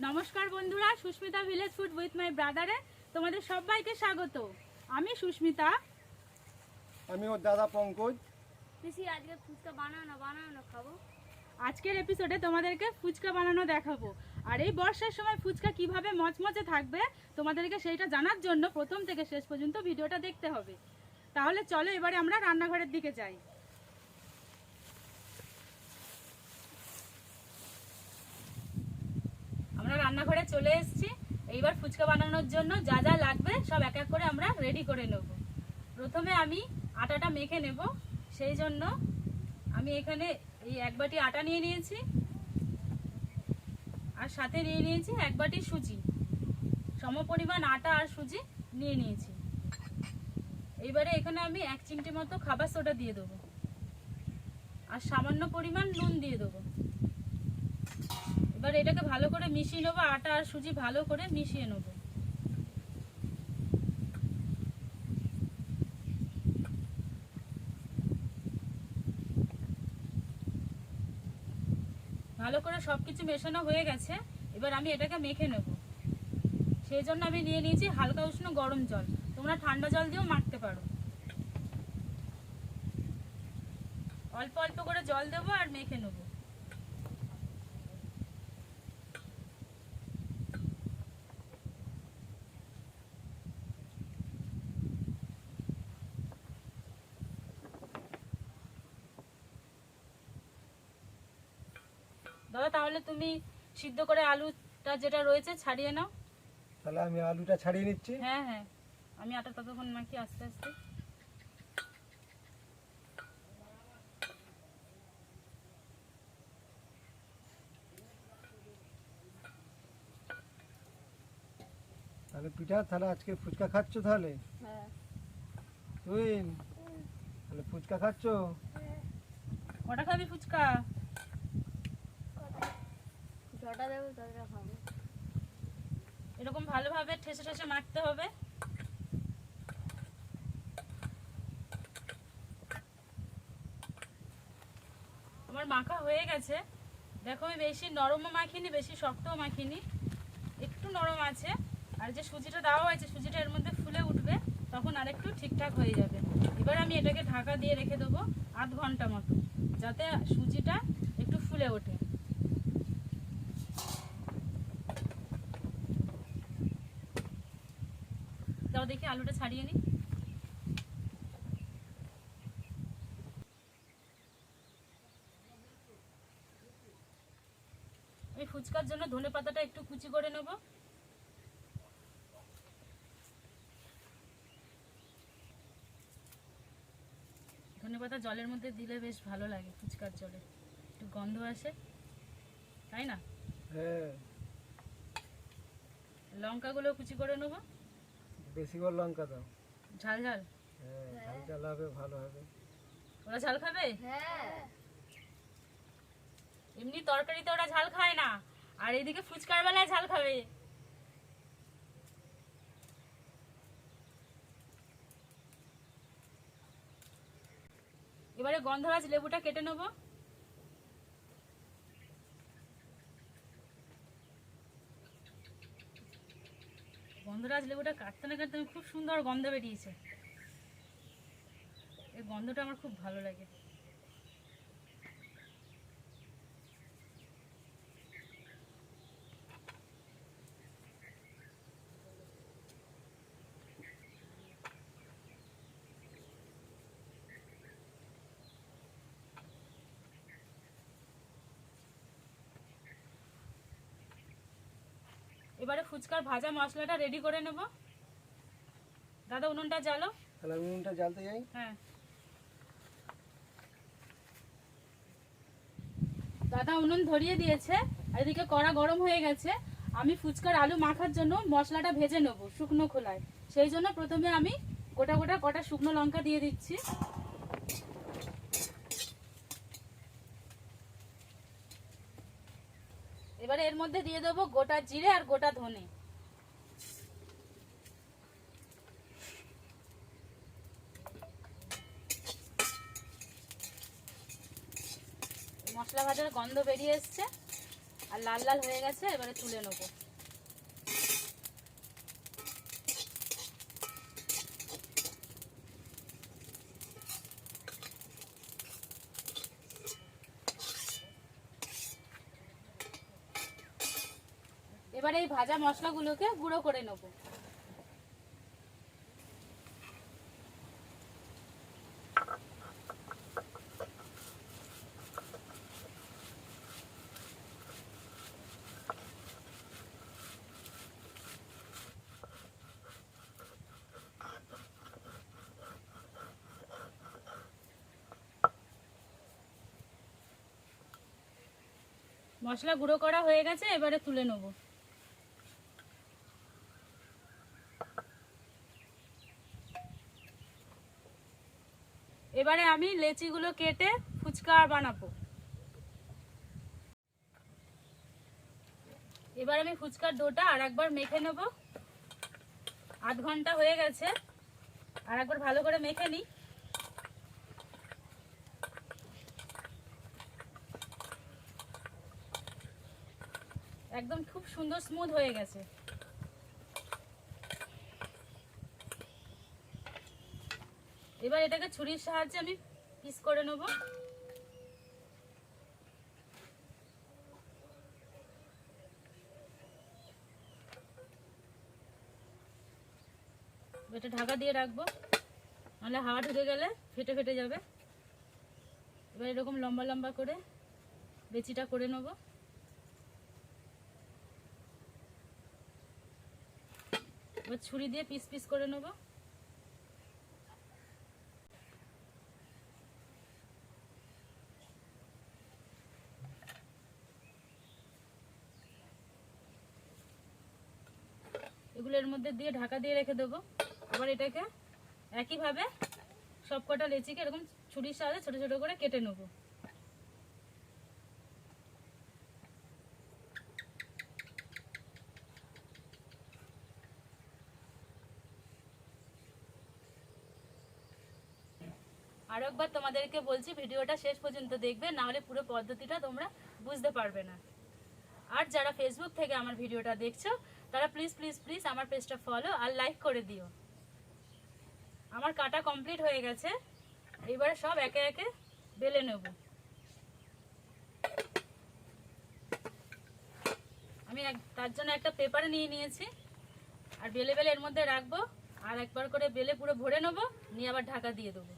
নমস্কার বন্ধুরা, Sushmita village food with my ব্রাদারে তোমাদের সবাইকে স্বাগত। আমি সুস্মিতা। আমি ওর দাদা পঙ্কজ। পিসি আজকে ফুচকা বানানো খাবো। আজকের এপিসোডে তোমাদেরকে ফুচকা বানানো দেখাবো। আর এই বর্ষার সময় ফুচকা কিভাবে মচমচে থাকবে তোমাদেরকে সেইটা জানার জন্য প্রথম থেকে শেষ পর্যন্ত ভিডিওটা দেখতে হবে। তাহলে চলো এবারে আমরা রান্নাঘরের দিকে যাই। আমরা রান্নাঘরে চলে এসেছি। এইবার ফুচকা বানানোর জন্য যা যা লাগবে সব এক এক করে আমরা রেডি করে নেব। প্রথমে আমি আটাটা মেখে নেব। সেই জন্য আমি এখানে এই এক বাটি আটা নিয়ে নিয়েছি, আর সাথে নিয়ে নিয়েছি এক বাটি সুজি। সমপরিমাণ আটা আর সুজি নিয়ে নিয়েছি। এইবারে এখানে আমি 1 চিমটি মতো খাবার সোডা দিয়ে দেবো, আর সামান্য পরিমাণ নুন দিয়ে দেবো। এবার এটাকে ভালো করে মিশিয়ে নেবো। আটা আর সুজি ভালো করে মিশিয়ে নেবো। ভালো করে সবকিছু মেশানো হয়ে গেছে। এবার আমি এটাকে মেখে নেব। সেই জন্য আমি নিয়ে নিয়েছি হালকা উষ্ণ গরম জল। তোমরা ঠান্ডা জল দিয়েও মাখতে পারো। অল্প অল্প করে জল দেবো আর মেখে নেবো। দাদা, তাহলে তুমি সিদ্ধ করে আলুটা যেটা রয়েছে ছাড়িয়ে নাও। তাহলে আমি আলুটা ছাড়িয়ে নিচ্ছি। হ্যাঁ হ্যাঁ, আমি আটা ততক্ষণ মাখি আস্তে আস্তে। তাহলে পিঠা, তাহলে আজকে ফুচকা খাচ্ছ? তাহলে হ্যাঁ। তুই তাহলে ফুচকা খাচ্ছ? কটা খাবি ফুচকা? জটা দেবো ততটা খাবো। এরকম ভালোভাবে ঠেসে ঠেসে মাখতে হবে। আমার মাখা হয়ে গেছে। দেখো, আমি বেশি নরমও মাখিনি, বেশি শক্তও মাখিনি, একটু নরম আছে। আর যে সুজিটা দেওয়া হয়েছে, সুজিটা এর মধ্যে ফুলে উঠবে, তখন আরেকটু ঠিকঠাক হয়ে যাবে। এবার আমি এটাকে ঢাকা দিয়ে রেখে দেবো আধ ঘন্টা মতো, যাতে সুজিটা একটু ফুলে ওঠে। দাও দেখি আলুটা ছাড়িয়ে নিই। আমি ফুচকার জন্য ধনে পাতাটা একটু কুচি করে নেব। ধনে পাতা জলের মধ্যে দিলে বেশ ভালো লাগে, ফুচকার জলে একটু গন্ধ আসে, তাই না? হ্যাঁ। লঙ্কাগুলো কুচি করে নেব। বেশি করে লঙ্কা দাও। ঝাল ঝাল? হ্যাঁ, ঝাল ঝাল হবে, ভালো হবে। ওরা ঝাল খাবে? হ্যাঁ। এমনি তরকারিতে ওরা ঝাল খায় না, আর এদিকে ফুচকার বেলায় ঝাল খাবে। এবারে গন্ধরাজ লেবুটা কেটে নেব। গন্ধরাজ লেবুটা কাটতে না কাটতে খুব সুন্দর গন্ধ বেরিয়েছে। এই গন্ধটা আমার খুব ভালো লাগে। এবারে ফুচকার ভাজা মশলাটা রেডি করে নেব। দাদা, উনুনটা জ্বালো। তাহলে আমি উনুনটা জ্বালতে যাই। হ্যাঁ, দাদা উনুন ধরিয়ে দিয়েছে। আর এদিকে কড়া গরম হয়ে গেছে। আমি ফুচকার আলু মাখার জন্য মশলাটা ভেজে নেব শুকনো খোলায়। সেই জন্য প্রথমে আমি গোটা গোটা কটা শুকনো লঙ্কা দিয়ে দিচ্ছি। এবারে এর মধ্যে দিয়ে দেবো গোটা জিরে আর গোটা ধনে। মশলা ভাজার গন্ধ বেরিয়ে এসছে। আর লাল লাল হয়ে গেছে, এবারে তুলে নেবো। এবারে এই ভাজা মশলাগুলোকে গুঁড়ো করে নেব। মশলা গুঁড়ো করা হয়ে গেছে, এবারে তুলে নেব। এবারে আমি লেচিগুলো কেটে ফুচকা বানাবো। এবার আমি ফুচকার ডোটা আর একবার মেখে নেব। আধ ঘন্টা হয়ে গেছে, আর একবার ভালো করে মেখে নিই। একদম খুব সুন্দর স্মুথ হয়ে গেছে। এবার এটাকে ছুরির সাহায্যে আমি পিস করে নেব। এটা ঢাকা দিয়ে রাখবো, নাহলে হাওয়া ঢুকে গেলে ফেটে ফেটে যাবে। এবার এরকম লম্বা লম্বা করে লেচিটা করে নেব। এবার ছুরি দিয়ে পিস পিস করে নেব। এগুলো এর মধ্যে দিয়ে ঢাকা দিয়ে রেখে দেবো। আবার এটাকে একইভাবে সব কটা লেচিকে এরকম ছুরির সাহায্যে ছোট ছোট করে কেটে নেব। আরো একবার তোমাদেরকে বলছি, ভিডিওটা শেষ পর্যন্ত দেখবে, না হলে পুরো পদ্ধতিটা তোমরা বুঝতে পারবে না। আর যারা ফেসবুক থেকে আমার ভিডিওটা দেখছো তারা প্লিজ প্লিজ প্লিজ আমার পেজটা ফলো আর লাইক করে দিও। আমার কাটা কমপ্লিট হয়ে গেছে, এবারে সব একে একে বেলে নেব। আমি তার জন্য একটা পেপারে নিয়ে নিয়েছি, আর বেলে বেলে এর মধ্যে রাখবো, আর একবার করে বেলে পুরো ভরে নেবো, নিয়ে আবার ঢাকা দিয়ে দেবো।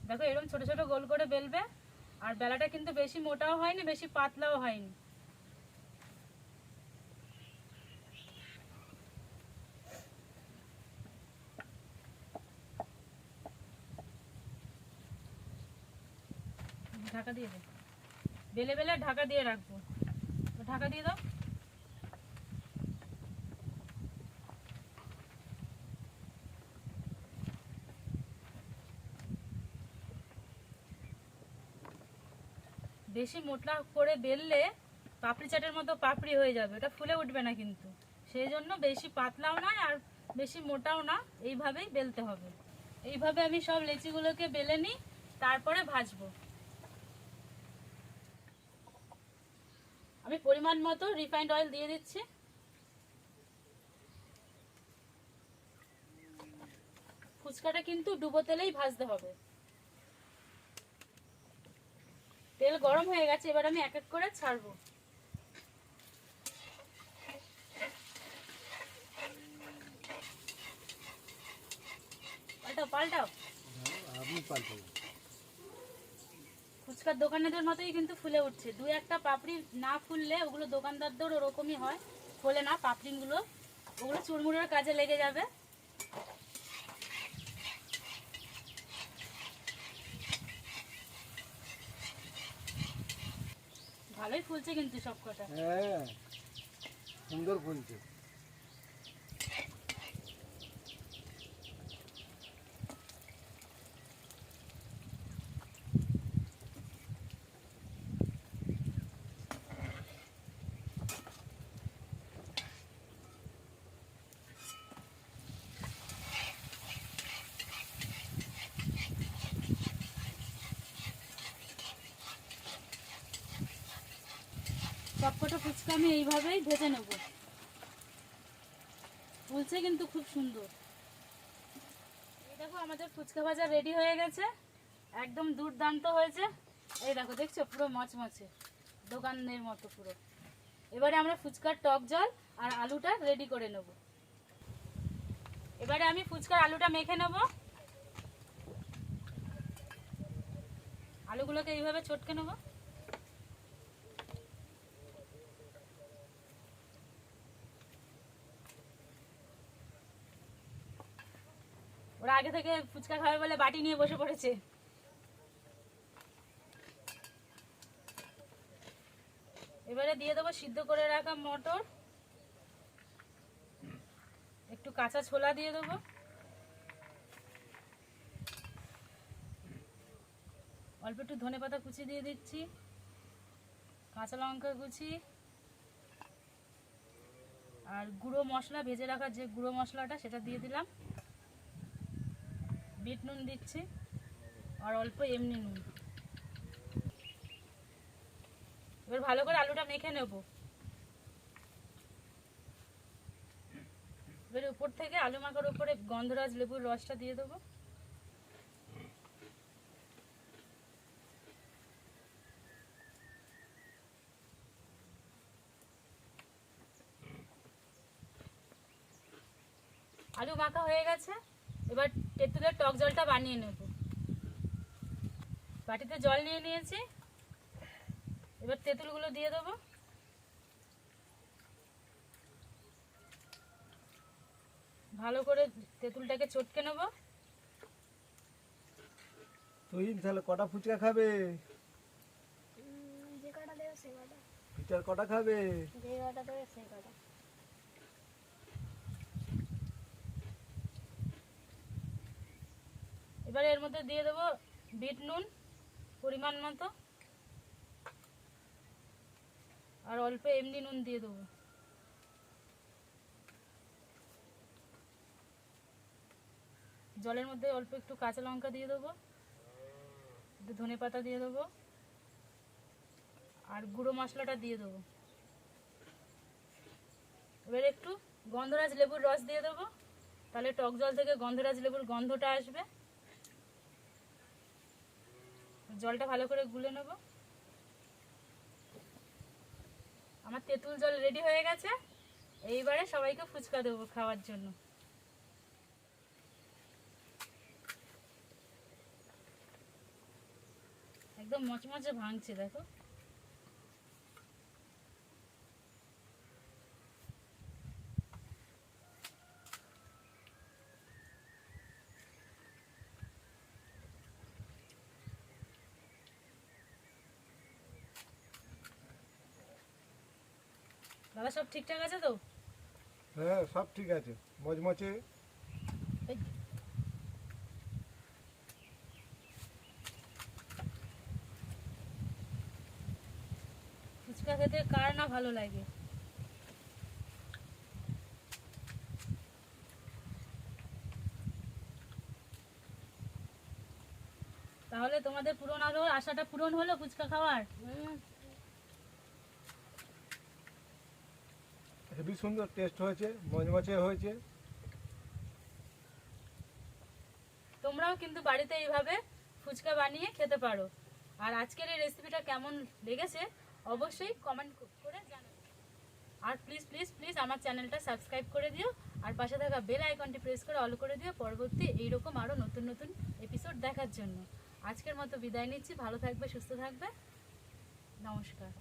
দেখো এরকম ছোট ছোট গোল করে বেলবে, আর বেলাটা কিন্তু বেশি মোটাও হয়নি বেশি পাতলাও হয়নি। ঢাকা দিয়ে দে, বেলে বেলে ঢাকা দিয়ে রাখবো। ঢাকা দিয়ে দাও। বেশি মোটা করে বেললে পাপড়ি চাটের মতো পাপড়ি হয়ে যাবে, ওটা ফুলে উঠবে না কিন্তু। সেই জন্য বেশি পাতলাও না আর বেশি মোটাও না, এইভাবেই বেলতে হবে। এইভাবে আমি সব লেচিগুলোকে বেলে নিই, তারপরে ভাজবো। আমি পরিমাণ মতো রিফাইন্ড অয়েল দিয়ে দিচ্ছি। ফুচকাটা কিন্তু ডুবো তেলেই ভাজতে হবে। তেল গরম হয়ে গেছে, এবার আমি এক এক করে ছাড়বো। পাল্টাও পাল্টাও, আপনি পাল্টে ফুচকার দোকানেদের মতোই কিন্তু ফুলে উঠছে। দু একটা পাপড়ি না ফুললে ওগুলো দোকানদারদের ওরকমই হয়, ফোলে না পাপড়িগুলো, ওগুলো চুরমুড়ের কাজে লেগে যাবে। ভালোই ফুলছে কিন্তু সব কটা। হ্যাঁ সুন্দর ফুলছে। সবকটা ফুচকা আমি এইভাবেই ভেজে নেব। ফুলছে কিন্তু খুব সুন্দর। এই দেখো আমাদের ফুচকা ভাজা রেডি হয়ে গেছে, একদম দুর্দান্ত হয়েছে। এই দেখো দেখছো পুরো মচমচে দোকানের মতো পুরো। এবারে আমরা ফুচকার টক জল আর আলুটা রেডি করে নেব। এবারে আমি ফুচকার আলুটা মেখে নেব। আলুগুলোকে এইভাবে চটকে নেব। ওরা আগে থেকে ফুচকা খাবে বলে বাটি নিয়ে বসে পড়েছে। এবারে দিয়ে দেবো সিদ্ধ করে রাখা মটর, একটু কাঁচা ছোলা দিয়ে দেবো, অল্প একটু ধনেপাতা কুচি দিয়ে দিচ্ছি, কাঁচা লঙ্কা কুচি আর গুঁড়ো মশলা, ভেজে রাখা যে গুঁড়ো মশলাটা সেটা দিয়ে দিলাম, বিট নুন দিচ্ছি আর অল্প এমনি নুন। এবার ভালো করে আলুটা মেখে নেব। এবার উপর থেকে আলু মাখার উপরে গন্ধরাজ লেবুর রসটা দিয়ে দেবো। আলু মাখা হয়ে গেছে, এবার তেঁতুলের টক জলটা বানিয়ে নেব। বাটিতে জল নিয়ে নিয়েছি, এবার তেঁতুলগুলো দিয়ে দেবো। ভালো করে তেঁতুলটাকে চটকে নেব। তুই তাহলে কটা ফুচকা খাবে? যে কটা দেবে সে কটা, পিঠার কটা খাবে? যে কটা দেবে সে কটা। এবারে এর মধ্যে দিয়ে দেবো বিট নুন পরিমাণ মতো আর অল্প এমনি নুন দিয়ে দেবো। জলের মধ্যে অল্প একটু কাঁচা লঙ্কা দিয়ে দেবো, একটু ধনেপাতা দিয়ে দেবো আর গুঁড়ো মশলাটা দিয়ে দেবো। এবার একটু গন্ধরাজ লেবুর রস দিয়ে দেবো, তাহলে টক জল থেকে গন্ধরাজ লেবুর গন্ধটা আসবে। জলটা ভালো করে গুলে নেব। আমার তেঁতুল জল রেডি হয়ে গেছে, এইবারে সবাইকে ফুচকা দেবো খাওয়ার জন্য। একদম মচমচে ভাঙছে দেখো। দাদা সব ঠিকঠাক আছে তো? হ্যাঁ সব ঠিক আছে, মজমচে। এই, ফুচকা খেতে কার না ভালো লাগে। তাহলে তোমাদের পূরণ হলো, আশাটা পূরণ হলো ফুচকা খাওয়ার। হেবি সুন্দর টেস্ট হয়েছে, মজমচে হয়েছে। তোমরাও কিন্তু বাড়িতে এইভাবে ফুচকা বানিয়ে খেতে পারো। আর আজকের এই রেসিপিটা কেমন লেগেছে অবশ্যই কমেন্ট করে জানাবে। আর প্লিজ প্লিজ প্লিজ আমার চ্যানেলটা সাবস্ক্রাইব করে দিও আর পাশে থাকা বেল আইকনটি প্রেস করে অল করে দিও পরবর্তী এইরকম আরও নতুন নতুন এপিসোড দেখার জন্য। আজকের মতো বিদায় নিচ্ছি, ভালো থাকবে, সুস্থ থাকবে, নমস্কার।